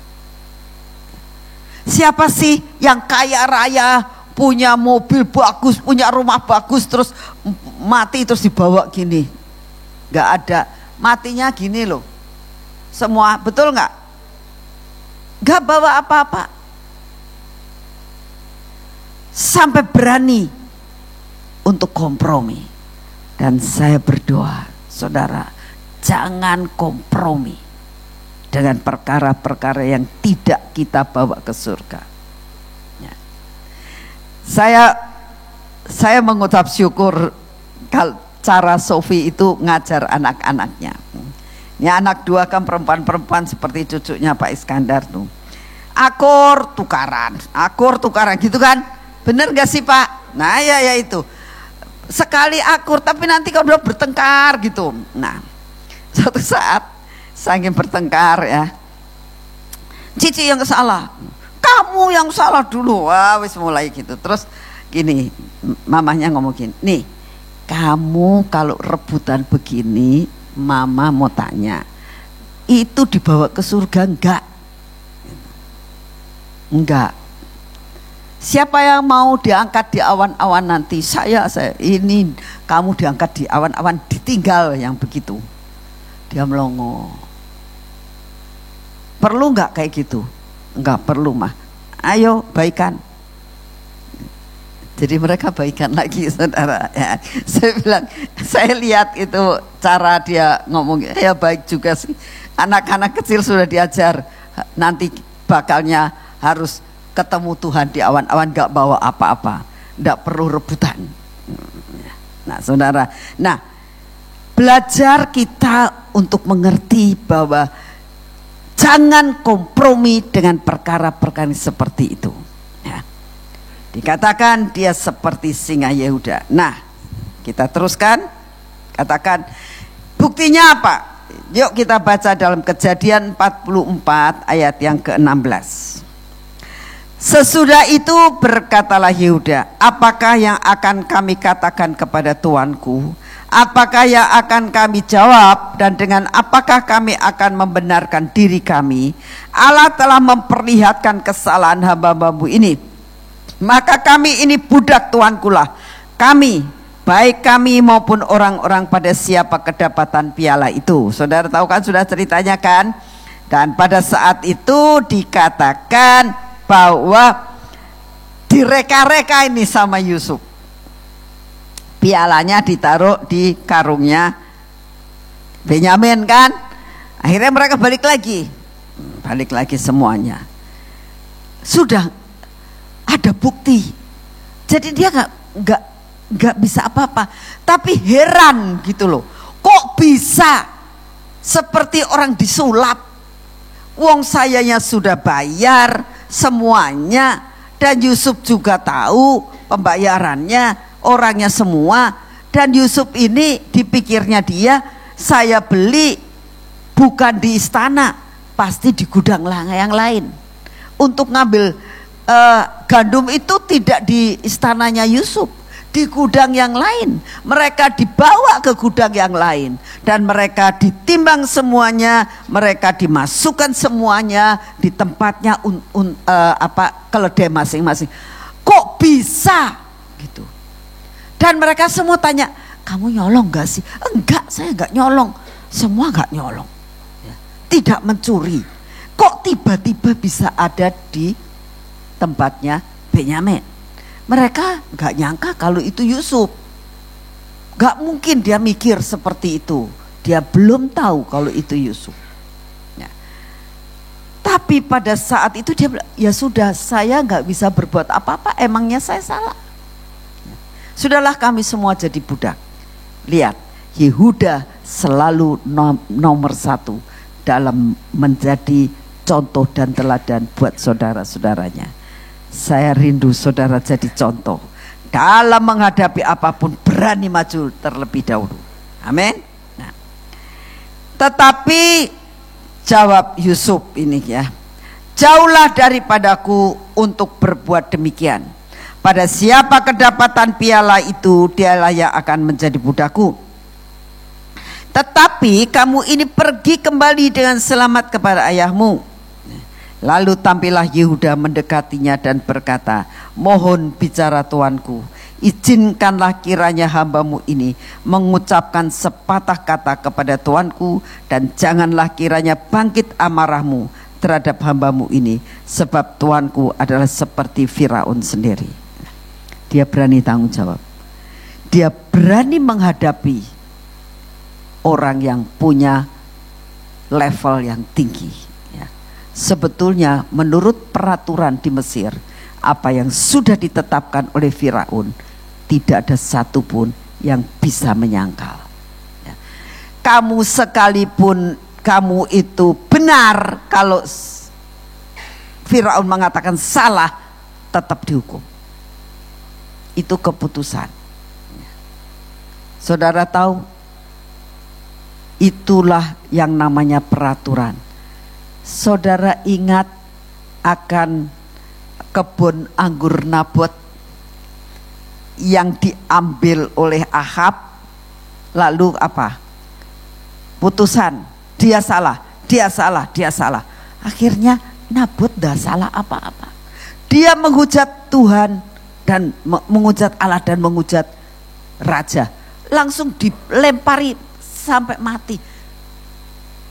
Siapa sih yang kaya raya, punya mobil bagus, punya rumah bagus, terus mati terus dibawa gini? Gak ada. Matinya gini loh, semua, betul nggak? Gak bawa apa-apa, sampai berani untuk kompromi. Dan saya berdoa, saudara, jangan kompromi dengan perkara-perkara yang tidak kita bawa ke surga. Ya. Saya mengucap syukur kalau cara Sofi itu ngajar anak-anaknya. Ini anak dua kan perempuan-perempuan seperti cucunya Pak Iskandar tuh. Akur tukaran gitu kan? Bener gak sih Pak? Nah ya itu. Sekali akur tapi nanti kalau udah bertengkar gitu. Nah, suatu saat saking bertengkar ya, Cici yang salah, kamu yang salah dulu. Wah, wis mulai gitu. Terus gini, mamahnya ngomong gini, nih, kamu kalau rebutan begini, mama mau tanya, itu dibawa ke surga enggak? Enggak. Siapa yang mau diangkat di awan-awan nanti? Saya ini, kamu diangkat di awan-awan, ditinggal yang begitu. Dia melongo. Perlu enggak kayak gitu? Enggak perlu mah. Ayo baikan. Jadi mereka baikan lagi, saudara. Ya. Saya bilang, saya lihat itu cara dia ngomong, ya baik juga sih. Anak-anak kecil sudah diajar, nanti bakalnya harus ketemu Tuhan di awan-awan, gak bawa apa-apa, gak perlu rebutan. Nah saudara, nah belajar kita untuk mengerti bahwa jangan kompromi dengan perkara-perkara seperti itu. Dikatakan dia seperti singa Yehuda. Nah, kita teruskan. Katakan, buktinya apa? Yuk kita baca dalam Kejadian 44 ayat yang ke-16. Sesudah itu berkatalah Yehuda, apakah yang akan kami katakan kepada tuanku? Apakah yang akan kami jawab? Dan dengan apakah kami akan membenarkan diri kami? Allah telah memperlihatkan kesalahan hamba-hambamu ini. Maka kami ini budak tuanku lah. Kami, baik kami maupun orang-orang pada siapa kedapatan piala itu. Saudara tahu kan, sudah ceritanya kan? Dan pada saat itu dikatakan bahwa direka-reka ini sama Yusuf. pialanya ditaruh di karungnya Benyamin kan. Akhirnya mereka balik lagi semuanya. Sudah ada bukti. Jadi dia nggak bisa apa-apa. Tapi heran gitu loh. Kok bisa seperti orang disulap? Wong sayanya sudah bayar semuanya, dan Yusuf juga tahu pembayarannya, orangnya semua. Dan Yusuf ini dipikirnya dia, saya beli bukan di istana, pasti di gudang yang lain. Untuk ngambil gandum itu tidak di istananya Yusuf, di gudang yang lain. Mereka dibawa ke gudang yang lain dan mereka ditimbang semuanya, mereka dimasukkan semuanya di tempatnya keledai masing-masing. Kok bisa gitu? Dan mereka semua tanya, kamu nyolong gak sih? Enggak, saya enggak nyolong. Semua enggak nyolong, tidak mencuri. Kok tiba-tiba bisa ada di tempatnya Benyamin? Mereka enggak nyangka kalau itu Yusuf. Enggak mungkin dia mikir seperti itu. Dia belum tahu kalau itu Yusuf. Tapi pada saat itu dia bilang, ya sudah, saya enggak bisa berbuat apa-apa, emangnya saya salah. Sudahlah, kami semua jadi budak. Lihat, Yehuda selalu nomor satu dalam menjadi contoh dan teladan buat saudara-saudaranya. Saya rindu saudara jadi contoh dalam menghadapi apapun, berani maju terlebih dahulu. Amin. Nah, tetapi jawab Yusuf ini ya, jauhlah daripadaku untuk berbuat demikian. Pada siapa kedapatan piala itu, dialah yang akan menjadi budakku. Tetapi kamu ini pergi kembali dengan selamat kepada ayahmu. Lalu tampillah Yehuda mendekatinya dan berkata, mohon bicara tuanku, izinkanlah kiranya hambamu ini mengucapkan sepatah kata kepada tuanku, dan janganlah kiranya bangkit amarahmu terhadap hambamu ini, sebab tuanku adalah seperti Firaun sendiri. Dia berani tanggung jawab. Dia berani menghadapi orang yang punya level yang tinggi. Ya. Sebetulnya menurut peraturan di Mesir, apa yang sudah ditetapkan oleh Firaun, tidak ada satupun yang bisa menyangkal. Ya. Kamu sekalipun kamu itu benar, kalau Firaun mengatakan salah, tetap dihukum. Itu keputusan. Saudara tahu, itulah yang namanya peraturan. Saudara ingat akan kebun anggur Nabot yang diambil oleh Ahab, lalu apa? Putusan, dia salah, dia salah, dia salah. Akhirnya Nabot tidak salah apa-apa. Dia menghujat Tuhan dan menghujat Allah dan menghujat raja, langsung dilempari sampai mati.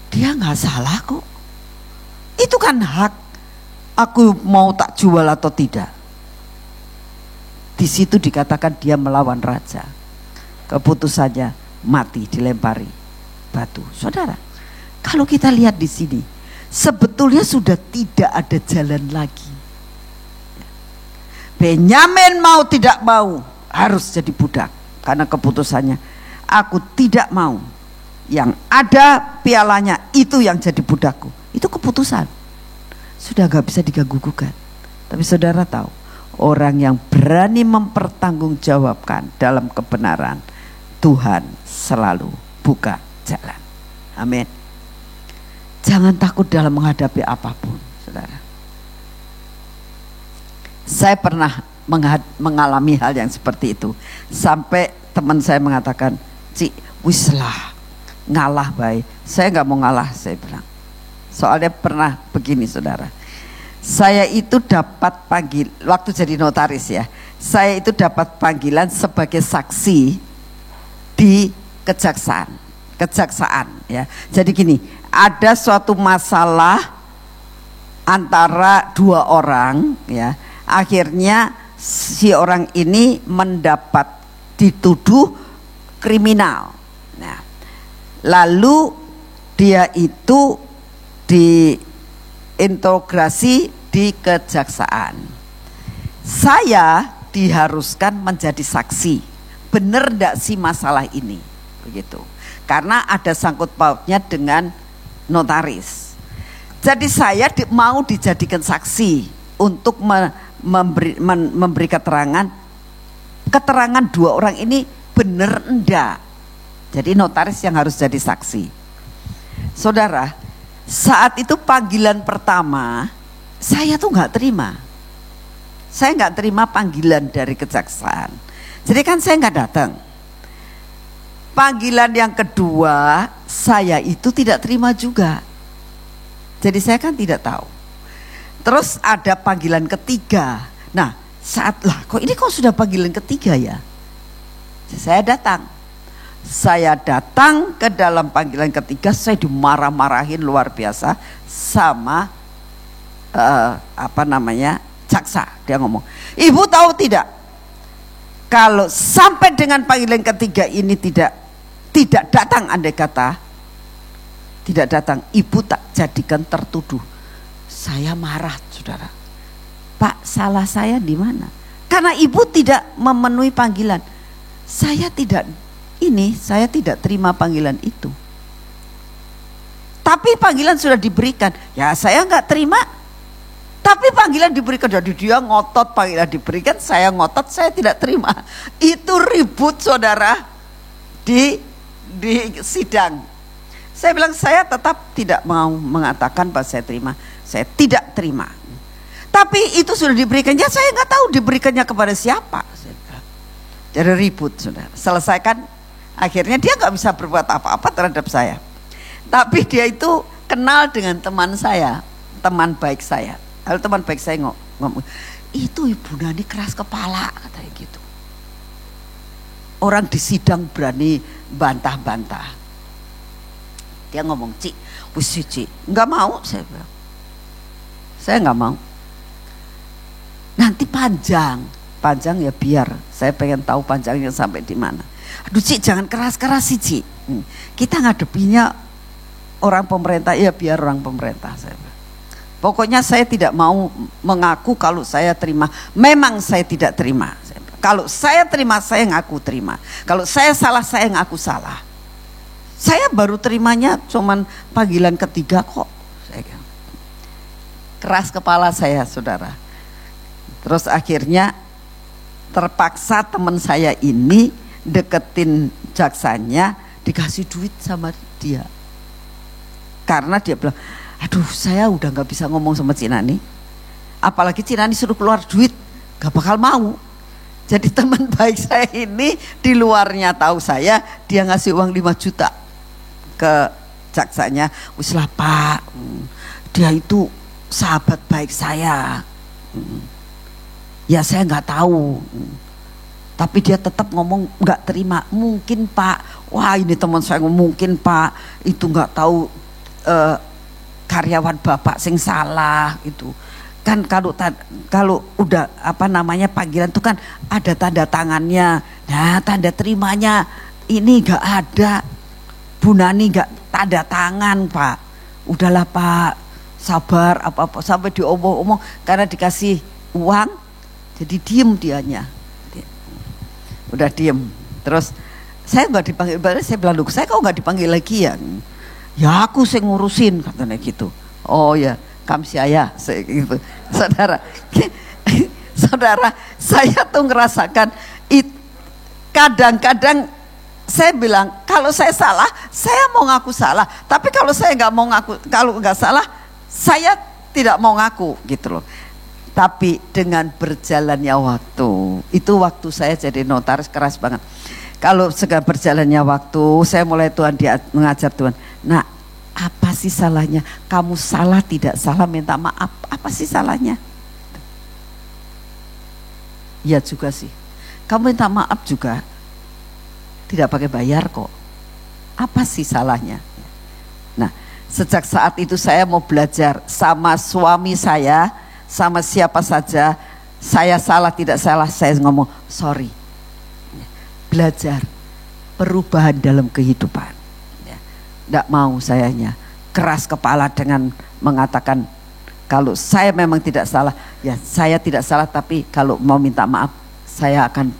Dia nggak salah kok. Itu kan hak. Aku mau tak jual atau tidak. Di situ dikatakan dia melawan raja. Keputusannya mati, dilempari batu. Saudara, kalau kita lihat di sini, sebetulnya sudah tidak ada jalan lagi. Benyamin mau tidak mau harus jadi budak, karena keputusannya, aku tidak mau yang ada pialanya itu yang jadi budakku. Itu keputusan, sudah gak bisa diganggu-gugat. Tapi saudara tahu, orang yang berani mempertanggungjawabkan dalam kebenaran, Tuhan selalu buka jalan. Amin. Jangan takut dalam menghadapi apapun, saudara. Saya pernah mengalami hal yang seperti itu. Sampai teman saya mengatakan, Cik, wislah ngalah baik. Saya nggak mau ngalah, saya bilang. Soalnya pernah begini, saudara. Saya itu dapat panggil, waktu jadi notaris ya, saya itu dapat panggilan sebagai saksi di kejaksaan ya. Jadi gini, ada suatu masalah antara dua orang ya. Akhirnya si orang ini mendapat dituduh kriminal. Nah, lalu dia itu diintegrasi di kejaksaan. Saya diharuskan menjadi saksi. Benar enggak sih masalah ini? Begitu. Karena ada sangkut pautnya dengan notaris. Jadi saya mau dijadikan saksi untuk memberi keterangan dua orang ini benar enggak. Jadi notaris yang harus jadi saksi. Saudara, saat itu panggilan pertama saya tuh nggak terima. Saya nggak terima panggilan dari kejaksaan. Jadi kan saya nggak datang. Panggilan yang kedua saya itu tidak terima juga. Jadi saya kan tidak tahu. Terus ada panggilan ketiga. Nah, kok sudah panggilan ketiga ya? Saya datang. Saya datang ke dalam panggilan ketiga, saya dimarah-marahin luar biasa sama jaksa. Dia ngomong, "Ibu tahu tidak? Kalau sampai dengan panggilan ketiga ini tidak datang, andai kata tidak datang, ibu tak jadikan tertuduh." Saya marah, saudara. Pak, salah saya di mana? Karena ibu tidak memenuhi panggilan. Saya tidak terima panggilan itu. Tapi panggilan sudah diberikan. Ya saya nggak terima. Tapi panggilan diberikan, jadi dia ngotot panggilan diberikan, saya ngotot, saya tidak terima. Itu ribut, saudara, di sidang. Saya bilang saya tetap tidak mau mengatakan bahwa saya terima. Saya tidak terima. Tapi itu sudah diberikan, ya saya nggak tahu diberikannya kepada siapa. Jadi ribut, saudara. Selesaikan, akhirnya dia nggak bisa berbuat apa-apa terhadap saya. Tapi dia itu kenal dengan teman saya, teman baik saya. Lalu teman baik saya ngomong, "Itu Ibu Nani keras kepala," katanya gitu. Orang di sidang berani bantah-bantah. Dia ngomong, "Cik, nggak mau," saya bilang. Saya nggak mau. Nanti panjang ya biar. Saya pengen tahu panjangnya sampai di mana. "Aduh Cik, jangan keras-keras sih Cik. Kita ngadepinya orang pemerintah, ya biar orang pemerintah," saya bilang. Pokoknya saya tidak mau mengaku kalau saya terima. Memang saya tidak terima. Kalau saya terima, saya ngaku terima. Kalau saya salah, saya ngaku salah. Saya baru terimanya cuman panggilan ketiga kok. Keras kepala saya, saudara. Terus akhirnya terpaksa teman saya ini deketin jaksanya, dikasih duit sama dia. Karena dia bilang, "Aduh, saya udah nggak bisa ngomong sama Cik Nani. Apalagi Cik Nani suruh keluar duit, gak bakal mau." Jadi teman baik saya ini di luarnya tahu saya, dia ngasih uang 5 juta ke jaksanya. "Wis lah Pak, dia itu sahabat baik saya. Ya saya nggak tahu. Tapi dia tetap ngomong nggak terima. Mungkin Pak, wah ini teman saya ngomong mungkin Pak, itu nggak tahu karyawan Bapak sing salah itu." Kan kalau udah panggilan itu kan ada tanda tangannya. Nah, tanda terimanya ini nggak ada. Bu Nani nggak tanda tangan Pak. Udahlah Pak, sabar apa-apa sampai diomong-omong karena dikasih uang, jadi diem dianya. Udah diem. Terus saya nggak dipanggil, saya bilang, "Saya kok nggak dipanggil lagi ya?" "Ya aku sih ngurusin," katanya gitu. "Oh ya, kamsiaya," gitu. Saudara, saya tuh ngerasakan kadang-kadang saya bilang kalau saya salah, saya mau ngaku salah. Tapi kalau saya nggak mau ngaku, kalau nggak salah, saya tidak mau ngaku gitu loh. Tapi dengan berjalannya waktu, itu waktu saya jadi notaris keras banget. Kalau segala berjalannya waktu, saya mulai Tuhan mengajar Tuhan. "Nah, apa sih salahnya? Kamu salah tidak salah minta maaf. Apa sih salahnya?" Ya juga sih. Kamu minta maaf juga tidak pakai bayar kok. Apa sih salahnya? Nah, sejak saat itu saya mau belajar sama suami saya, sama siapa saja, saya salah tidak salah, saya ngomong sorry. belajar perubahan dalam kehidupan. Tidak mau sayanya keras kepala dengan mengatakan kalau saya memang tidak salah, ya saya tidak salah, tapi kalau mau minta maaf saya akan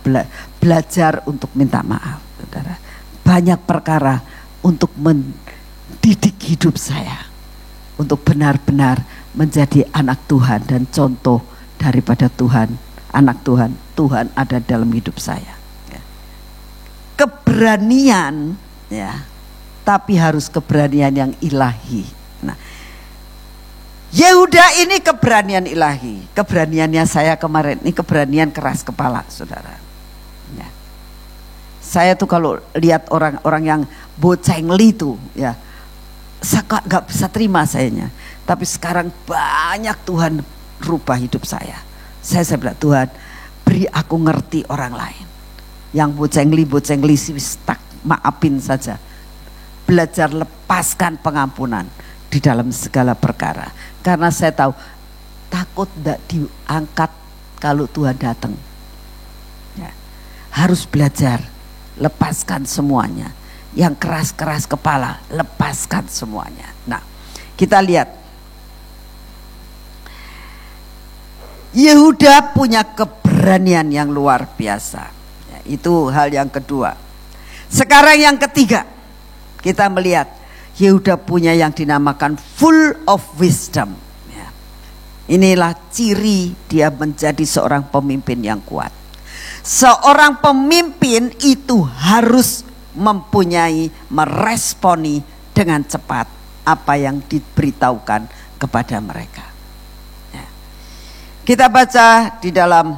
belajar untuk minta maaf. Saudara, banyak perkara untuk mendidik hidup saya untuk benar-benar menjadi anak Tuhan dan contoh daripada Tuhan, anak Tuhan. Tuhan ada dalam hidup saya. Keberanian, ya, tapi harus keberanian yang ilahi. Nah, Yehuda ini keberanian ilahi. Keberaniannya saya kemarin ini keberanian keras kepala, saudara. Ya. Saya tuh kalau lihat orang-orang yang bocengli itu, ya, saya gak bisa terima sayanya. Tapi sekarang banyak Tuhan rubah hidup saya. Saya bilang, Tuhan, beri aku ngerti orang lain. Yang bocengli sih tak maafin saja. Belajar lepaskan pengampunan di dalam segala perkara. Karena saya tahu takut tidak diangkat kalau Tuhan datang. Ya. Harus belajar lepaskan semuanya. Yang keras-keras kepala lepaskan semuanya. Nah, kita lihat Yehuda punya keberanian yang luar biasa. Ya, itu hal yang kedua. Sekarang yang ketiga, kita melihat Yehuda punya yang dinamakan full of wisdom. Ya. Inilah ciri dia menjadi seorang pemimpin yang kuat. Seorang pemimpin itu harus mempunyai, meresponi dengan cepat apa yang diberitahukan kepada mereka. Ya. Kita baca di dalam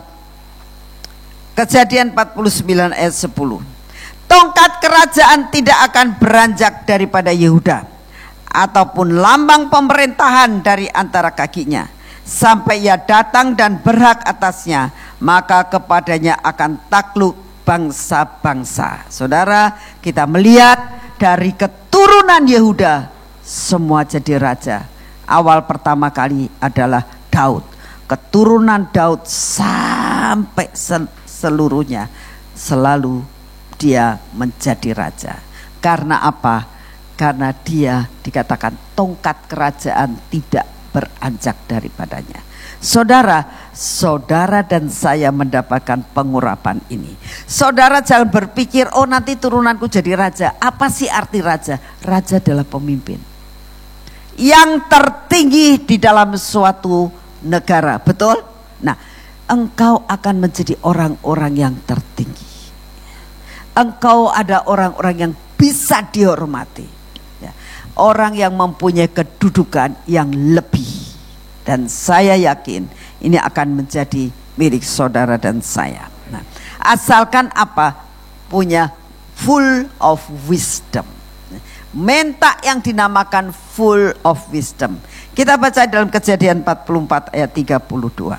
Kejadian 49 ayat 10. Tongkat kerajaan tidak akan beranjak daripada Yehuda, ataupun lambang pemerintahan dari antara kakinya, sampai ia datang dan berhak atasnya, maka kepadanya akan takluk bangsa-bangsa. Saudara, kita melihat dari keturunan Yehuda semua jadi raja. Awal pertama kali adalah Daud. Keturunan Daud sampai seluruhnya selalu dia menjadi raja. Karena apa? Karena dia dikatakan tongkat kerajaan tidak beranjak daripadanya. Saudara dan saya mendapatkan pengurapan ini. Saudara jangan berpikir, oh nanti turunanku jadi raja. Apa sih arti raja? Raja adalah pemimpin yang tertinggi di dalam suatu negara, betul? Nah, engkau akan menjadi orang-orang yang tertinggi. Engkau ada orang-orang yang bisa dihormati, ya. Orang yang mempunyai kedudukan yang lebih. Dan saya yakin ini akan menjadi milik saudara dan saya. Nah, asalkan apa? Punya full of wisdom. Minta yang dinamakan full of wisdom. Kita baca dalam Kejadian 44 ayat 32.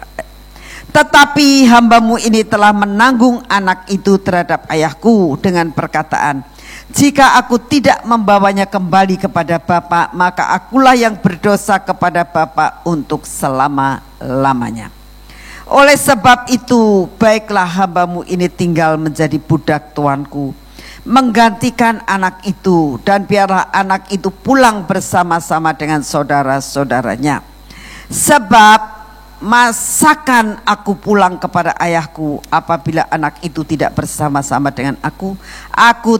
Tetapi hambamu ini telah menanggung anak itu terhadap ayahku dengan perkataan, jika aku tidak membawanya kembali kepada Bapa, maka akulah yang berdosa kepada Bapa untuk selama-lamanya. Oleh sebab itu, baiklah hambamu ini tinggal menjadi budak tuanku, menggantikan anak itu, dan biarlah anak itu pulang bersama-sama dengan saudara-saudaranya. Sebab masakan aku pulang kepada ayahku apabila anak itu tidak bersama-sama dengan aku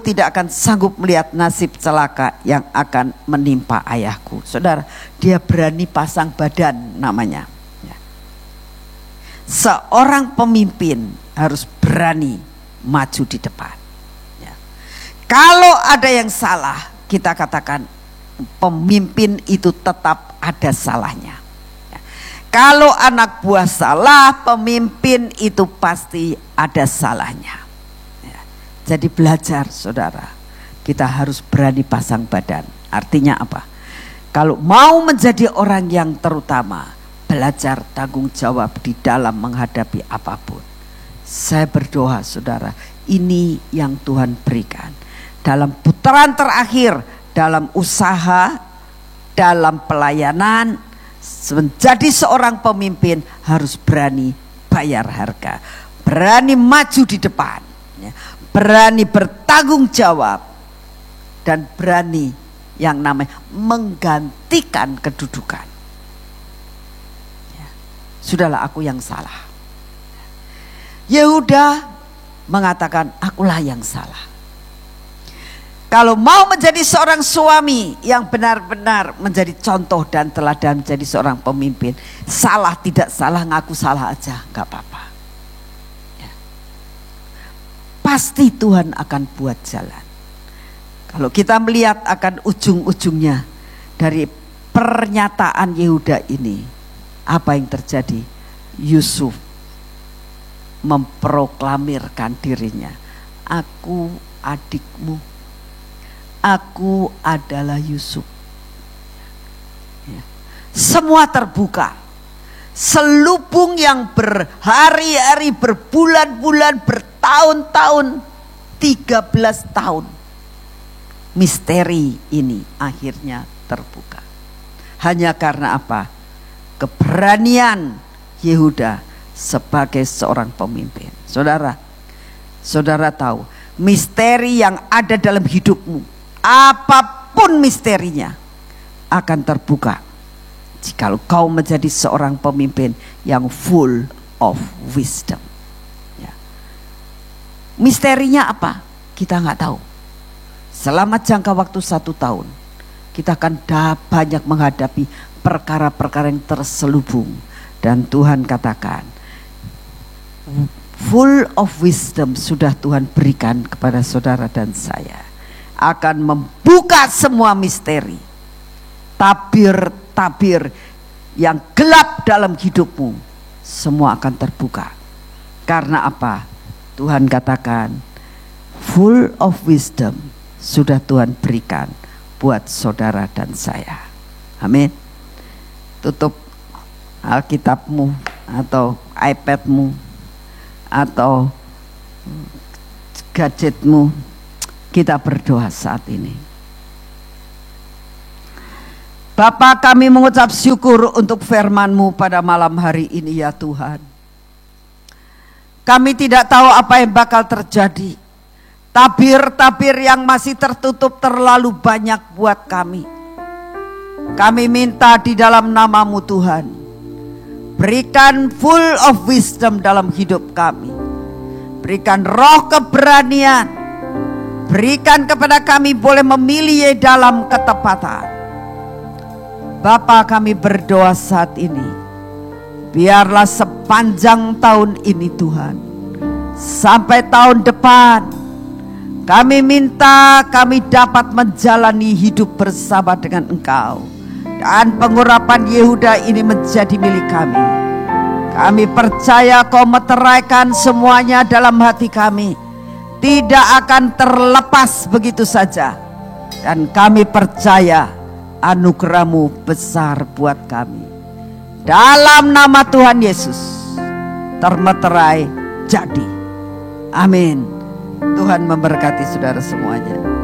tidak akan sanggup melihat nasib celaka yang akan menimpa ayahku. Saudara, dia berani pasang badan namanya. Seorang pemimpin harus berani maju di depan. Kalau ada yang salah, kita katakan pemimpin itu tetap ada salahnya. Kalau anak buah salah, pemimpin itu pasti ada salahnya. Jadi belajar, saudara, kita harus berani pasang badan. Artinya apa? Kalau mau menjadi orang yang terutama, belajar tanggung jawab di dalam menghadapi apapun. Saya berdoa, saudara, ini yang Tuhan berikan. Dalam putaran terakhir, dalam usaha, dalam pelayanan, menjadi seorang pemimpin harus berani bayar harga, berani maju di depan, berani bertanggung jawab, dan berani yang namanya menggantikan kedudukan. Ya. Sudahlah, aku yang salah. Yehuda mengatakan, akulah yang salah. Kalau mau menjadi seorang suami yang benar-benar menjadi contoh dan teladan, menjadi seorang pemimpin, salah tidak salah, ngaku salah aja, gak apa-apa. Ya. Pasti Tuhan akan buat jalan. Kalau kita melihat akan ujung-ujungnya dari pernyataan Yehuda ini, apa yang terjadi? Yusuf memproklamirkan dirinya, aku adikmu, aku adalah Yusuf. Ya. Semua terbuka. Selubung yang berhari-hari, berbulan-bulan, bertahun-tahun, 13 tahun. Misteri ini akhirnya terbuka. Hanya karena apa? Keberanian Yehuda sebagai seorang pemimpin. Saudara, saudara tahu, misteri yang ada dalam hidupmu, apapun misterinya, akan terbuka jika kau menjadi seorang pemimpin yang full of wisdom. Ya. Misterinya apa? Kita nggak tahu. Selama jangka waktu 1 tahun, kita akan banyak menghadapi perkara-perkara yang terselubung. Dan Tuhan katakan, full of wisdom sudah Tuhan berikan kepada saudara dan saya. Akan membuka semua misteri, tabir-tabir yang gelap dalam hidupmu, semua akan terbuka. Karena apa? Tuhan katakan, full of wisdom sudah Tuhan berikan buat saudara dan saya. Amin. Tutup Alkitabmu atau iPadmu atau gadgetmu. Kita berdoa saat ini. Bapa, kami mengucap syukur untuk firman-Mu pada malam hari ini ya Tuhan. Kami tidak tahu apa yang bakal terjadi. Tabir-tabir yang masih tertutup terlalu banyak buat kami. Kami minta di dalam nama-Mu Tuhan, berikan full of wisdom dalam hidup kami. Berikan roh keberanian. Berikan kepada kami boleh memilih dalam ketepatan. Bapa, kami berdoa saat ini, biarlah sepanjang tahun ini Tuhan, sampai tahun depan, kami minta kami dapat menjalani hidup bersama dengan Engkau. Dan pengurapan Yehuda ini menjadi milik kami. Kami percaya Kau meteraikan semuanya dalam hati kami. Tidak akan terlepas begitu saja. Dan kami percaya anugerah-Mu besar buat kami. Dalam nama Tuhan Yesus, termeterai jadi. Amin. Tuhan memberkati saudara semuanya.